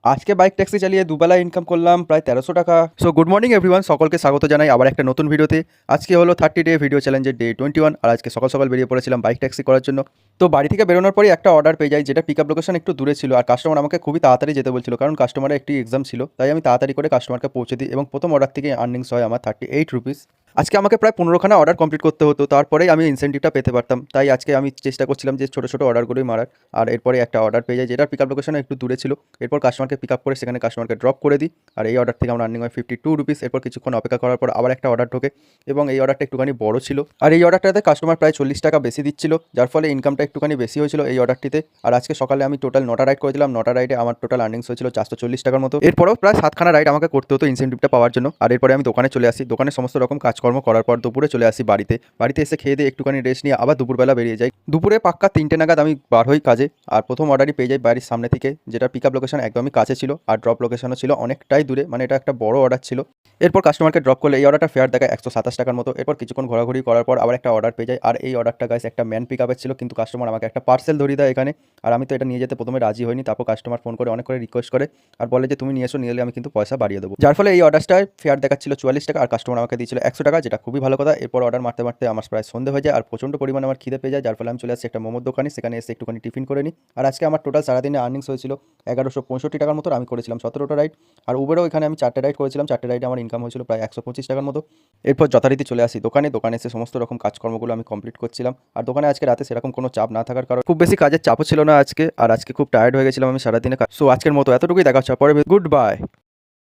আজকে bike taxi চালিয়ে দুবেলা ইনকাম করলাম প্রায় 1300 টাকা। সো গুড মর্নিং এভরিওয়ান, সকলকে স্বাগত জানাই আবার একটা নতুন ভিডিওতে। আজকে হলো 30 ডে ভিডিও চ্যালেঞ্জের ডে 21, আর আজকে সকাল সকাল বেরিয়ে পড়েছিলাম বাইক ট্যাক্সি করার জন্য। তো বাড়ি থেকে বেরোনোর পরই একটা অর্ডার পেয়ে যাই, যেটা পিক আপ লোকেশন একটু দূরে ছিল, আর কাস্টমার আমাকে খুবই তাড়াতাড়ি যেতে বলছিল, কারণ কাস্টমারের একটি এক্সাম ছিল, তাই আমি তাড়াতাড়ি করে কাস্টমারকে পৌঁছে দিই এবং প্রথম অর্ডার থেকে আর্নিংস হয় আমার 38 রুপিস। আজকে আমাকে প্রায় 15খানা অর্ডার কমপ্লিট করতে হতো, তারপরেই আমি ইনসেন্টিভটা পেতে পারতাম। তাই আজকে আমি চেষ্টা করছিলাম যে ছোটো ছোটো অর্ডারগুলোই মারার। আর এরপরে একটা অর্ডার পেয়ে যাই, যেটার পিক আপ লোকেশন একটু দূরে ছিল। এরপর কাস্টমারকে পিক আপ করে সেখানে কাস্টমারকে ড্রপ করে দিই, আর এই অর্ডার থেকে আমার আর্নিং হয় 52 রুপিস। এরপর কিছুক্ষণ অপেক্ষা করার পর আবার একটা অর্ডার ঢোকে, এবং এই অর্ডারটা একটুখানি বড় ছিল, আর এই অর্ডারটাতে কাস্টমার প্রায় 40 টাকা বেশি দিচ্ছিল, যার ফলে ইনকামটা একটুখানি বেশি হয়েছিল এই অর্ডারটিতে। আর আজকে সকালে আমি টোটাল 9টা রাইড করেছিলাম, 9টা রাইডে আমার টোটাল আর্নিংস হয়েছিল 440 টাকার মতো। এরপরেও প্রায় 7খানা রাইড আমাকে করতে হতো ইনসেন্টিভটা পাওয়ার জন্য। আর এরপরে আমি দোকানে চলে আসি, দোকানে সমস্ত রকম কাজকর্ম করার পর দুপুরে চলে আসি বাড়িতে এসে খেয়ে দিয়ে একটুখানি রেস্ট নিয়ে আবার দুপুরবেলা বেরিয়ে যাই। দুপুরে পাক্কা 3টে নাগাদ আমি বার হই কাজে, আর প্রথম অর্ডারই পেয়ে যাই বাড়ির সামনে থেকে, যেটা পিক আপ লোকেশন একদমই কাছে ছিল, আর ড্রপ লোকেশনও ছিল অনেকটাই দূরে, মানে এটা একটা বড় অর্ডার ছিল। এরপর কাস্টমারকে ড্রপ করলে এই অর্ডারটা ফেয়ার দেখায় 127 টাকার মতো। এরপর কিছুক্ষণ ঘোরাঘুরি করার পর আবার একটা অর্ডার পেয়ে যায়, আর এই অর্ডারটা গাইস একটা ম্যান পিক আপের ছিল, কিন্তু কাস্টমার আমাকে একটা পার্সেল ধরিয়ে দেয় এখানে। আর আমি তো এটা নিয়ে যেতে প্রথমে রাজি হইনি, তারপর কাস্টমার ফোন করে অনেক করে রিকোয়েস্ট করে আর বলে যে তুমি নিয়ে এসো, নিয়ে এলে আমি কিন্তু পয়সা বাড়িয়ে দেবো। যার ফলে এই অর্ডারটায় ফেয়ার দেখাচ্ছিল 44 টাকা, আর কাস্টমার আমাকে দিয়েছিল 100 টাকা, যেটা খুবই ভালো কথা। এরপর অর্ডার মারতে মারতে আমার প্রায় সন্ধে হয়ে যায়, আর প্রচণ্ড পরিমাণে আমার খিদে পেয়ে যায়, যার ফলে আমি চলে আসি একটা মোমোর দোকানে, সেখানে এসে একটুখানি টিফিন করে নিই। আর আজকে আমার টোটাল সারাদিনে আর্নিংস হয়েছিল 1165 টাকার মতো। আমি করেছিলাম 17টা রাইড, আর উবেরও এখানে আমি 4টে রাইড করেছিলাম, 4টে রাইডে আমার ইনকাম হয়েছিল প্রায় 125 টাকার মতো। এরপর যথারীতি চলে আসি দোকানে এসে সমস্ত রকম কাজকর্মগুলো আমি কমপ্লিট করছিলাম। আর দোকানে আজকে রাতে সেরকম কোনো চাপ না থাকার কারণে খুব বেশি কাজের চাপও ছিল না আজকে, আর আজকে খুব টায়ার্ড হয়ে গেছিলাম আমি সারাদিনে। সো আজকের মতো এতটুকুই, দেখা হচ্ছে পরে। Good bye.